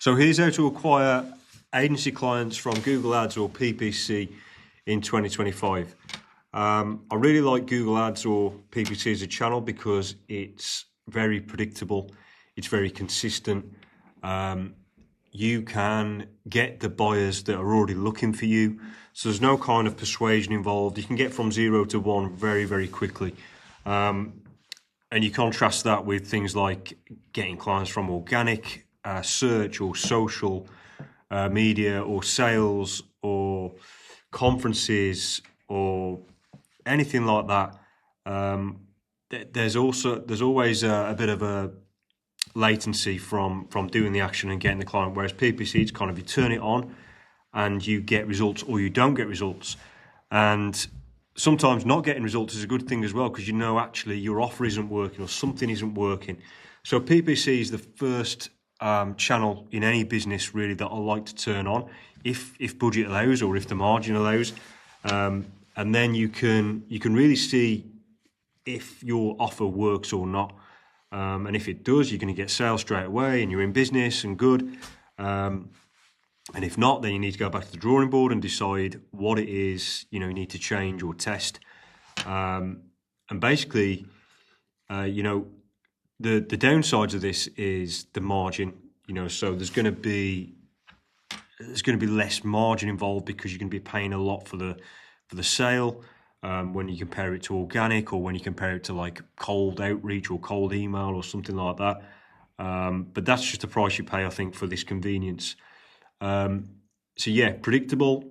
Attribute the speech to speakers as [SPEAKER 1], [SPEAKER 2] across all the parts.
[SPEAKER 1] So here's how to acquire agency clients from Google Ads or PPC in 2025. I really like Google Ads or PPC as a channel because it's very predictable, it's very consistent. You can get the buyers that are already looking for you. So there's no kind of persuasion involved. You can get from 0 to 1 very, very quickly. And you contrast that with things like getting clients from organic search or social media or sales or conferences or anything like that. There's always a bit of a latency from doing the action and getting the client, whereas PPC, it's kind of you turn it on and you get results or you don't get results. And sometimes not getting results is a good thing as well, because you know actually your offer isn't working or something isn't working. So PPC is the first channel in any business really that I like to turn on if budget allows or if the margin allows, and then you can really see if your offer works or not. And if it does, you're going to get sales straight away and you're in business and good. And if not, then you need to go back to the drawing board and decide what it is you need to change or test. And basically, the downsides of this is the margin. So there's going to be less margin involved because you're going to be paying a lot for the sale. When you compare it to organic or when you compare it to like cold outreach or cold email or something like that. But that's just the price you pay, I think, for this convenience. So yeah, predictable.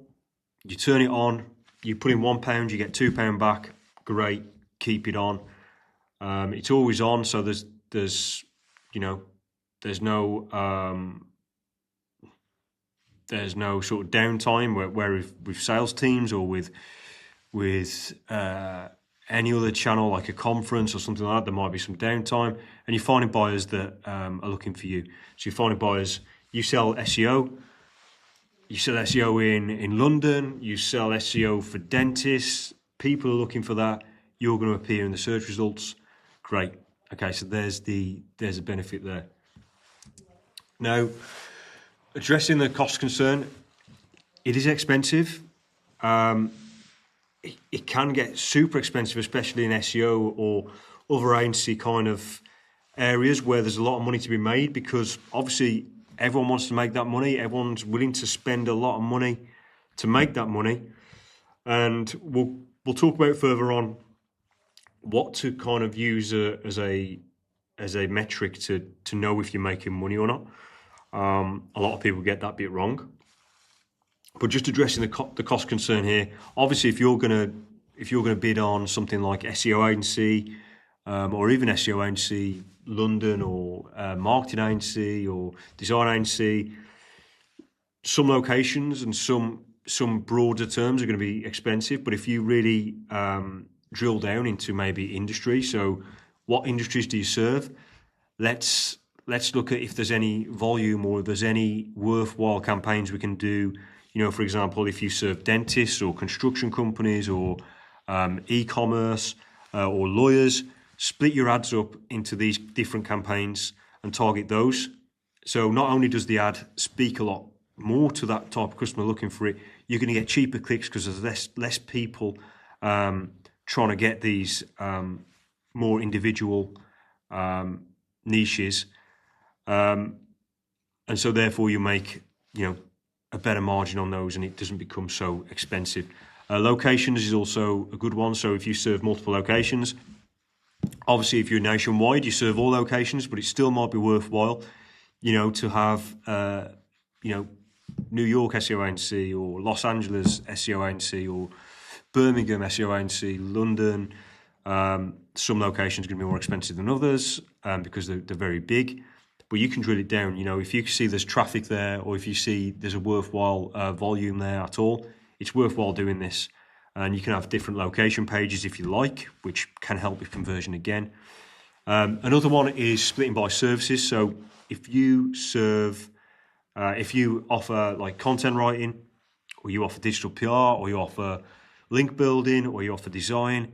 [SPEAKER 1] You turn it on, you put in £1, you get £2 back. Great, keep it on. It's always on, so there's no sort of downtime where with sales teams or with any other channel like a conference or something like that, there might be some downtime, and you're finding buyers that are looking for you. So you're finding buyers, you sell SEO in London, you sell SEO for dentists, people are looking for that, you're going to appear in the search results. Great. Okay, so there's a benefit there. Now, addressing the cost concern, it is expensive. It can get super expensive, especially in SEO or other agency kind of areas where there's a lot of money to be made, because obviously everyone wants to make that money. Everyone's willing to spend a lot of money to make that money. And we'll talk about further on what to kind of use as a metric to know if you're making money or not. A lot of people get that bit wrong. But just addressing the cost concern here, obviously, if you're gonna bid on something like SEO agency, or even SEO agency London, or marketing agency or design agency, some locations and some broader terms are going to be expensive. But if you really drill down into maybe industry, so what industries do you serve? Let's look at if there's any volume or if there's any worthwhile campaigns we can do. For example, if you serve dentists or construction companies or e-commerce or lawyers, split your ads up into these different campaigns and target those. So not only does the ad speak a lot more to that type of customer looking for it, you're going to get cheaper clicks because there's less people trying to get these more individual niches, and so therefore you make a better margin on those, and it doesn't become so expensive. Locations is also a good one. So if you serve multiple locations, obviously if you're nationwide, you serve all locations, but it still might be worthwhile, to have New York SEO agency or Los Angeles SEO agency or Birmingham SEO agency, London. Some locations are going to be more expensive than others because they're very big. But you can drill it down. If you see there's traffic there, or if you see there's a worthwhile volume there at all, it's worthwhile doing this. And you can have different location pages if you like, which can help with conversion again. Another one is splitting by services. So if you offer like content writing, or you offer digital PR, or you offer link building, or you offer design,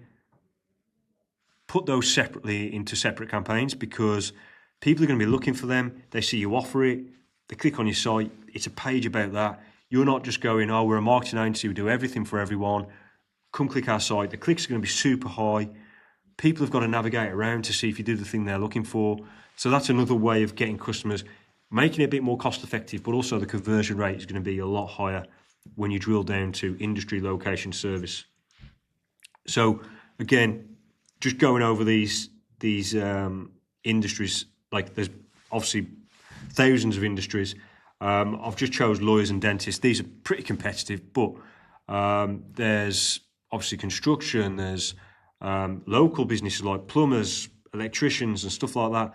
[SPEAKER 1] put those separately into separate campaigns, because people are going to be looking for them. They see you offer it. they click on your site, it's a page about that. You're not just going, oh, we're a marketing agency, we do everything for everyone. Come click our site. The clicks are going to be super high. People have got to navigate around to see if you do the thing they're looking for. So that's another way of getting customers, making it a bit more cost effective, but also the conversion rate is going to be a lot higher when you drill down to industry, location, service. So again, just going over these industries, like there's obviously thousands of industries. I've just chose lawyers and dentists. These are pretty competitive, but there's obviously construction, there's local businesses like plumbers, electricians and stuff like that.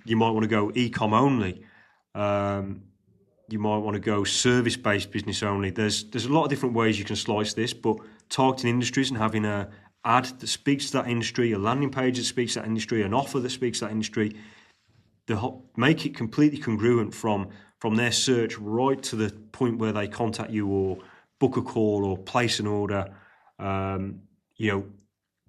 [SPEAKER 1] You might want to go e-com only. You might want to go service-based business only. There's a lot of different ways you can slice this, but targeting industries and having an ad that speaks to that industry, a landing page that speaks to that industry, an offer that speaks to that industry, make it completely congruent from their search right to the point where they contact you or book a call or place an order.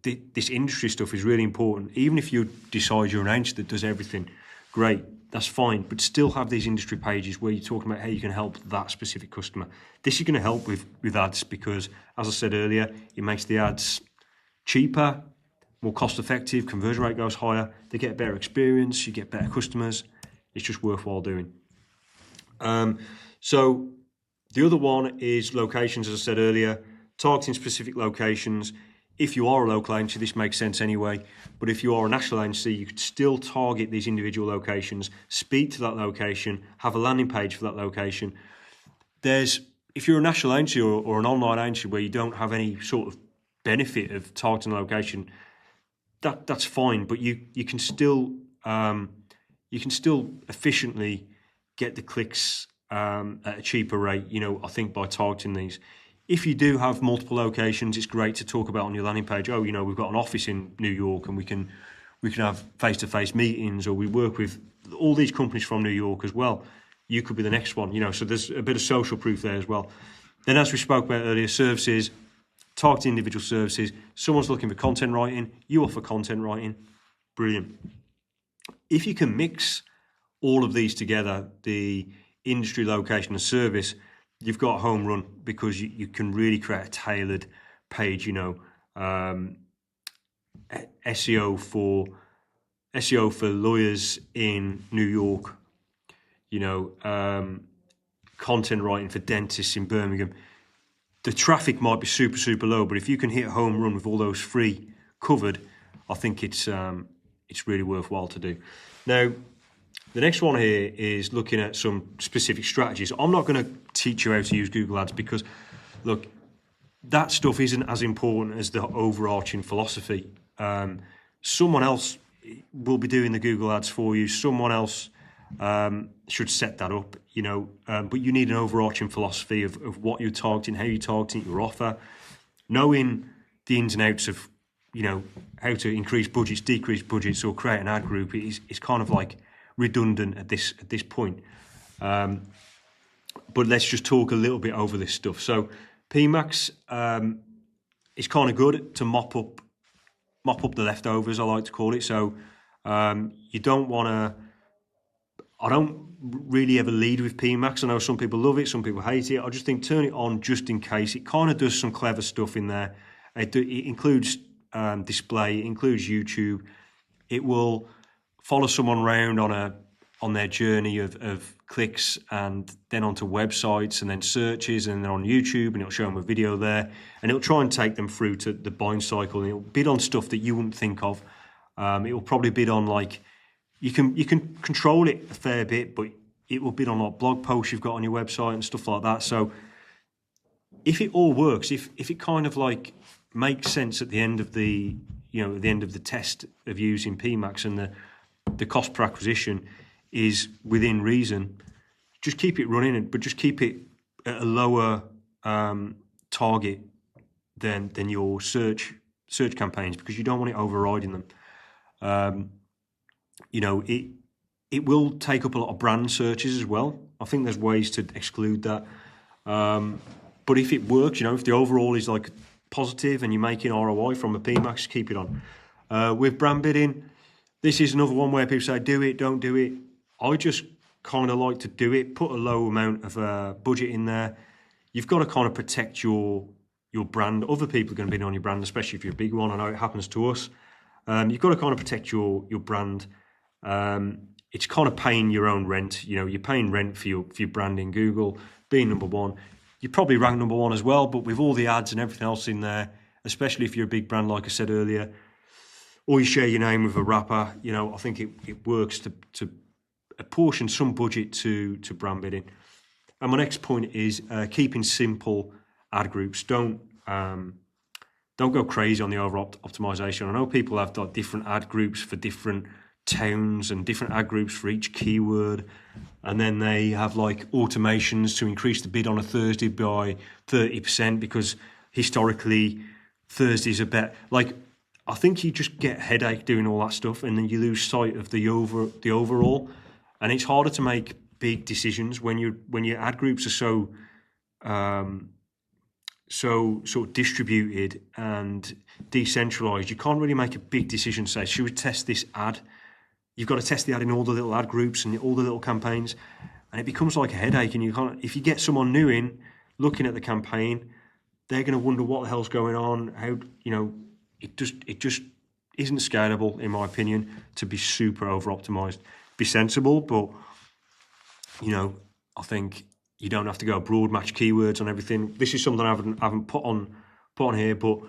[SPEAKER 1] This industry stuff is really important. Even if you decide you're an agency that does everything, great, that's fine. But still have these industry pages where you're talking about how you can help that specific customer. This is going to help with ads because, as I said earlier, it makes the ads cheaper, more cost effective, conversion rate goes higher, they get a better experience, you get better customers. It's just worthwhile doing. So the other one is locations, as I said earlier, targeting specific locations. If you are a local agency, this makes sense anyway, but if you are a national agency, you could still target these individual locations, speak to that location, have a landing page for that location. If you're a national agency or an online agency where you don't have any sort of benefit of targeting a location, that's fine, but you can still efficiently get the clicks at a cheaper rate, I think, by targeting these. If you do have multiple locations, it's great to talk about on your landing page. Oh, we've got an office in New York and we can have face-to-face meetings, or we work with all these companies from New York as well. You could be the next one, so there's a bit of social proof there as well. Then, as we spoke about earlier, services, targeting individual services. Someone's looking for content writing, you offer content writing. Brilliant. If you can mix all of these together, the industry, location and service, you've got a home run because you can really create a tailored page, SEO for lawyers in New York, content writing for dentists in Birmingham. The traffic might be super, super low, but if you can hit a home run with all those three covered, I think it's really worthwhile to do. Now, the next one here is looking at some specific strategies. I'm not going to teach you how to use Google Ads because, look, that stuff isn't as important as the overarching philosophy. Someone else will be doing the Google Ads for you. Someone else should set that up, but you need an overarching philosophy of what you're targeting, how you're targeting your offer, knowing the ins and outs of, how to increase budgets, decrease budgets, or create an ad group is kind of like redundant at this point. But let's just talk a little bit over this stuff. So PMax is kind of good to mop up the leftovers, I like to call it. So you don't want to. I don't really ever lead with PMax. I know some people love it, some people hate it. I just think turn it on just in case. It kind of does some clever stuff in there. It includes display, it includes YouTube. It will follow someone around on their journey of clicks and then onto websites and then searches and then on YouTube, and it'll show them a video there, and it'll try and take them through to the buying cycle, and it'll bid on stuff that you wouldn't think of. It will probably bid on you can control it a fair bit, but it will bid on blog posts you've got on your website and stuff like that. So if it all works, if it kind of makes sense at the end of the test of using PMax and the cost per acquisition is within reason, just keep it running, but just keep it at a lower target than your search campaigns, because you don't want it overriding them. It will take up a lot of brand searches as well. I think there's ways to exclude that. But if it works, if the overall is positive and you're making ROI from a PMax, keep it on. With brand bidding, this is another one where people say, do it, don't do it. I just kind of like to do it, put a low amount of budget in there. You've got to kind of protect your brand. Other people are going to be on your brand, especially if you're a big one. I know it happens to us. You've got to kind of protect your brand. It's kind of paying your own rent. You know, you're paying rent for your brand in Google, being number one. You probably rank number one as well, but with all the ads and everything else in there, especially if you're a big brand, like I said earlier, or you share your name with a rapper, you know, I think it works to apportion some budget to brand bidding. And my next point is keeping simple ad groups. Don't go crazy on the over optimization. I know people have got different ad groups for different towns and different ad groups for each keyword, and then they have like automations to increase the bid on a Thursday by 30% because historically Thursdays are better. Like, I think you just get a headache doing all that stuff, and then you lose sight of the overall, and it's harder to make big decisions when your ad groups are so sort of distributed and decentralized. You can't really make a big decision. Say, should we test this ad? You've got to test the ad in all the little ad groups and all the little campaigns, and it becomes like a headache. And you can't. If you get someone new in looking at the campaign, they're going to wonder what the hell's going on. How, you know, it just isn't scalable, in my opinion, to be super over optimized. Be sensible, but you know, I think you don't have to go broad match keywords on everything. This is something I haven't put on here, but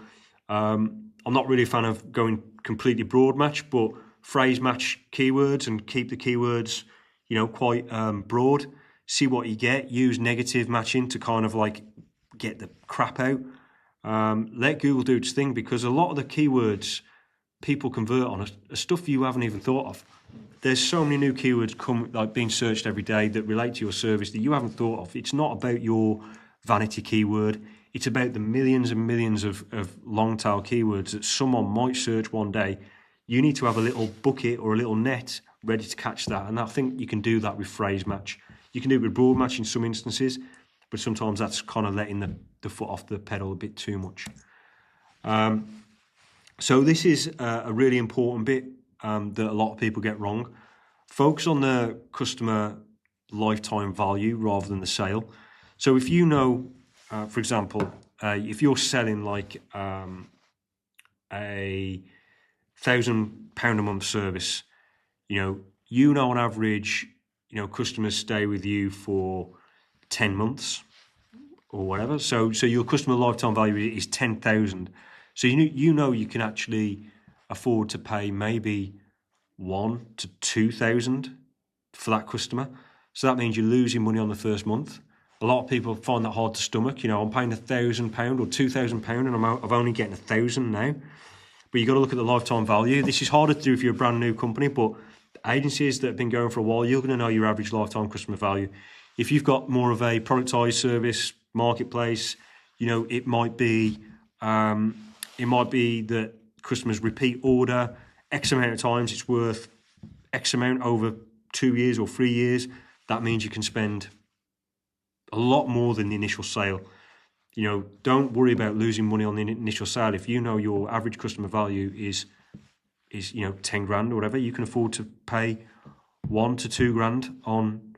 [SPEAKER 1] I'm not really a fan of going completely broad match, but phrase match keywords and keep the keywords, you know, quite broad. See what you get. Use negative matching to kind of like get the crap out. Let Google do its thing, because a lot of the keywords people convert on are stuff you haven't even thought of. There's so many new keywords being searched every day that relate to your service that you haven't thought of. It's not about your vanity keyword. It's about the millions and millions of long tail keywords that someone might search one day. You need to have a little bucket or a little net ready to catch that. And I think you can do that with phrase match. You can do it with broad match in some instances, but sometimes that's kind of letting the foot off the pedal a bit too much. So this is a really important bit that a lot of people get wrong. Focus on the customer lifetime value rather than the sale. So if you know, for example, if you're selling like a £1,000 a month service, you know on average, customers stay with you for 10 months or whatever. So your customer lifetime value is 10,000. So you know you can actually afford to pay maybe 1,000 to 2,000 for that customer. So that means you're losing money on the first month. A lot of people find that hard to stomach. I'm paying £1,000 or £2,000 and I'm only getting 1,000 now. But you've got to look at the lifetime value. This is harder to do if you're a brand new company, but agencies that have been going for a while, you're going to know your average lifetime customer value. If you've got more of a productized service marketplace, it might be that customers repeat order X amount of times. It's worth X amount over 2 years or 3 years. That means you can spend a lot more than the initial sale. Don't worry about losing money on the initial sale. If you know your average customer value is 10 grand or whatever, you can afford to pay 1 to 2 grand on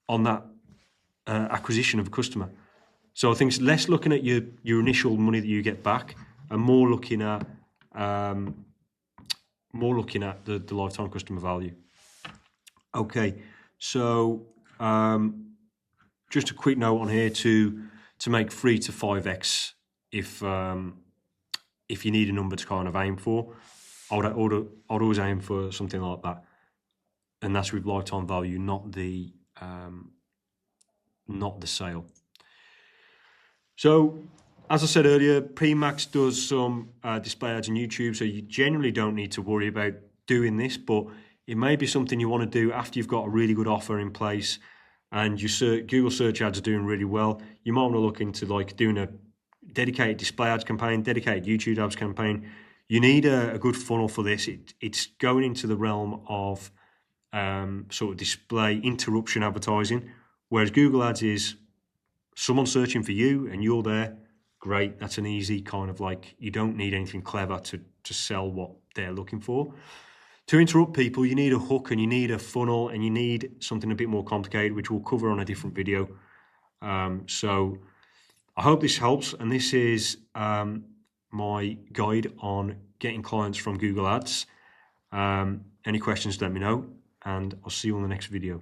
[SPEAKER 1] that acquisition of a customer. So I think it's less looking at your initial money that you get back and more looking at the lifetime customer value. Okay, so just a quick note on here to make 3 to 5x if you need a number to kind of aim for. I'd always aim for something like that, and that's with lifetime value, not the sale. So, as I said earlier, PMax does some display ads on YouTube, so you generally don't need to worry about doing this, but it may be something you want to do after you've got a really good offer in place and your Google search ads are doing really well. You might want to look into doing a dedicated display ads campaign, dedicated YouTube ads campaign. You need a good funnel for this. It's going into the realm of sort of display interruption advertising, whereas Google Ads is someone searching for you and you're there. Great, that's an easy kind of you don't need anything clever to sell what they're looking for. To interrupt people, you need a hook and you need a funnel and you need something a bit more complicated, which we'll cover on a different video. So I hope this helps, and this is my guide on getting clients from Google Ads. Any questions, let me know, and I'll see you on the next video.